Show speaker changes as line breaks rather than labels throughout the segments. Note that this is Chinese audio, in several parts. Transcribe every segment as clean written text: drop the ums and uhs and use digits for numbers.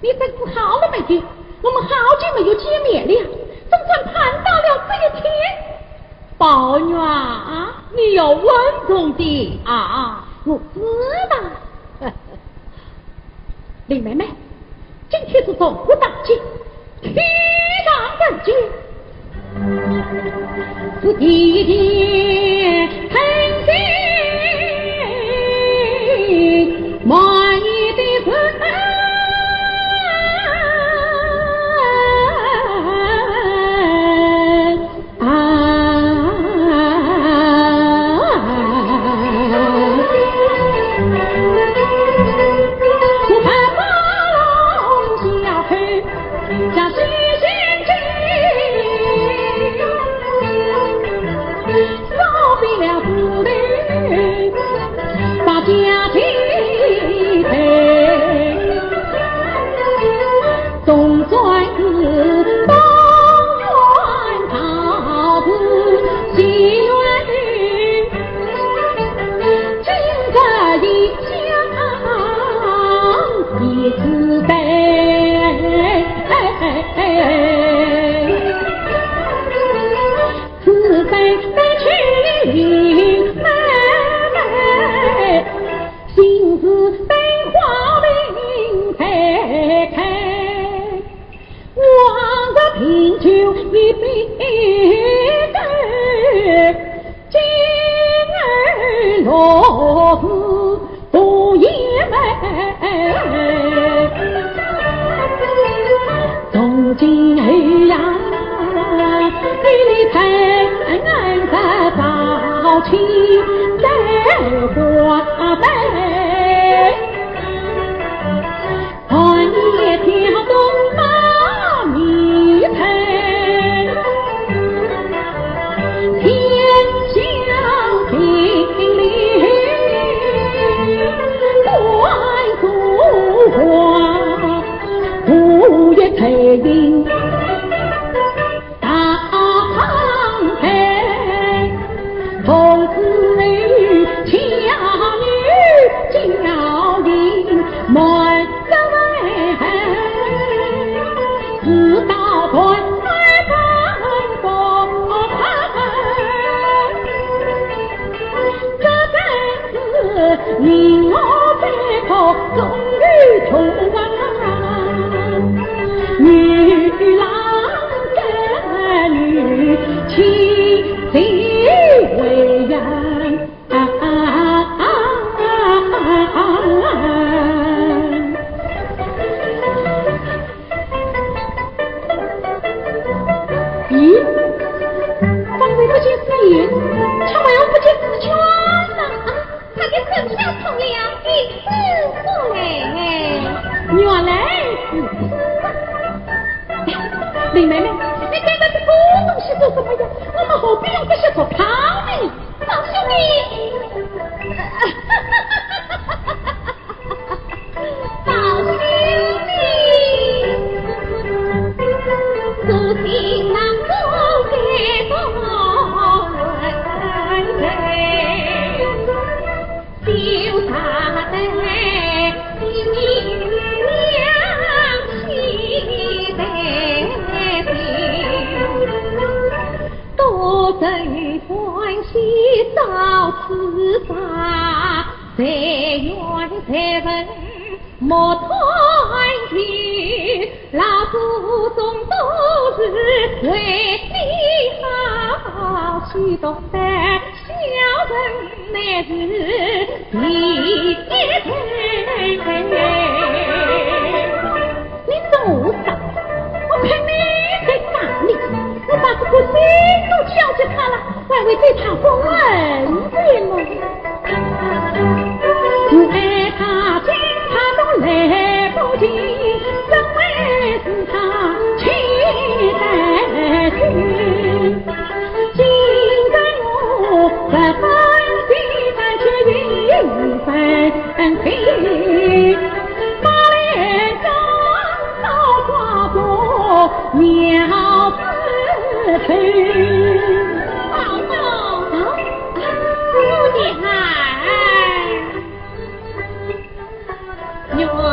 你吩咐好了没有？我们好久没有见面了，总算盼到了这一天。
宝女啊，你要稳重的啊！
我知道。林妹妹，今天是中午大节，天上人间，是一天恳心满意的人。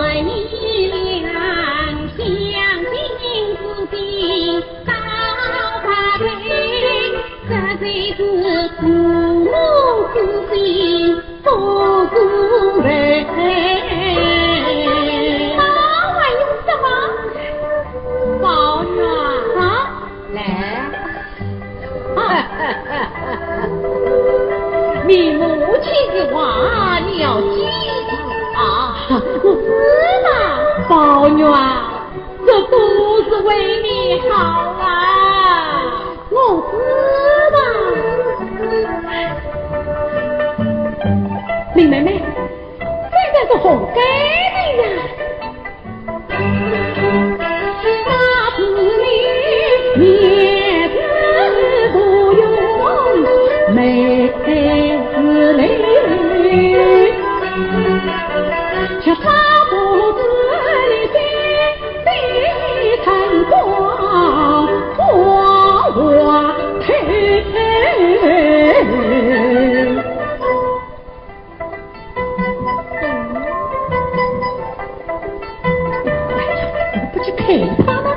愿意了。
啊，这都是为你好啊！
我知道。林妹妹，现在是何该的呀？那是你面子不用美子泪，却杀不死你心里疼光我退。不去陪他吗？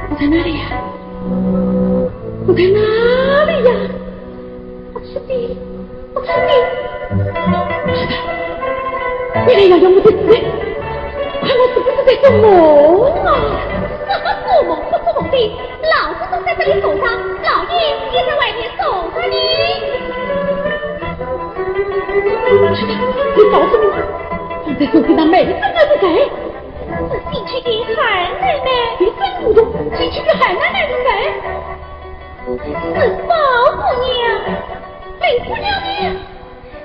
我在哪里呀？我在哪里呀？我吃地，我吃地。是的，你还要用我的字，看我是不是在做梦啊？
做梦不做梦的，老子都在这里守上，老爷也在外面守着你。
是的，你告诉我，你在手机上妹子是谁？
是进去的海奶奶，
你真糊涂！进去的海奶奶是谁？
是包姑娘，林姑娘呢？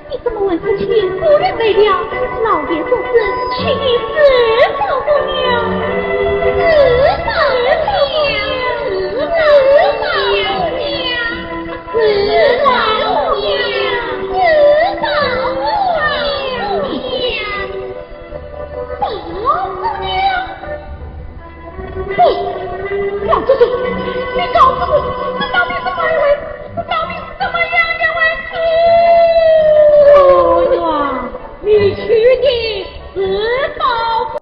你怎么问父亲夫人没了？老爷说是娶的是包姑娘，是包姑娘，是包姑娘，是老娘，是包姑娘，包姑娘。
不，老叔叔，你告诉我，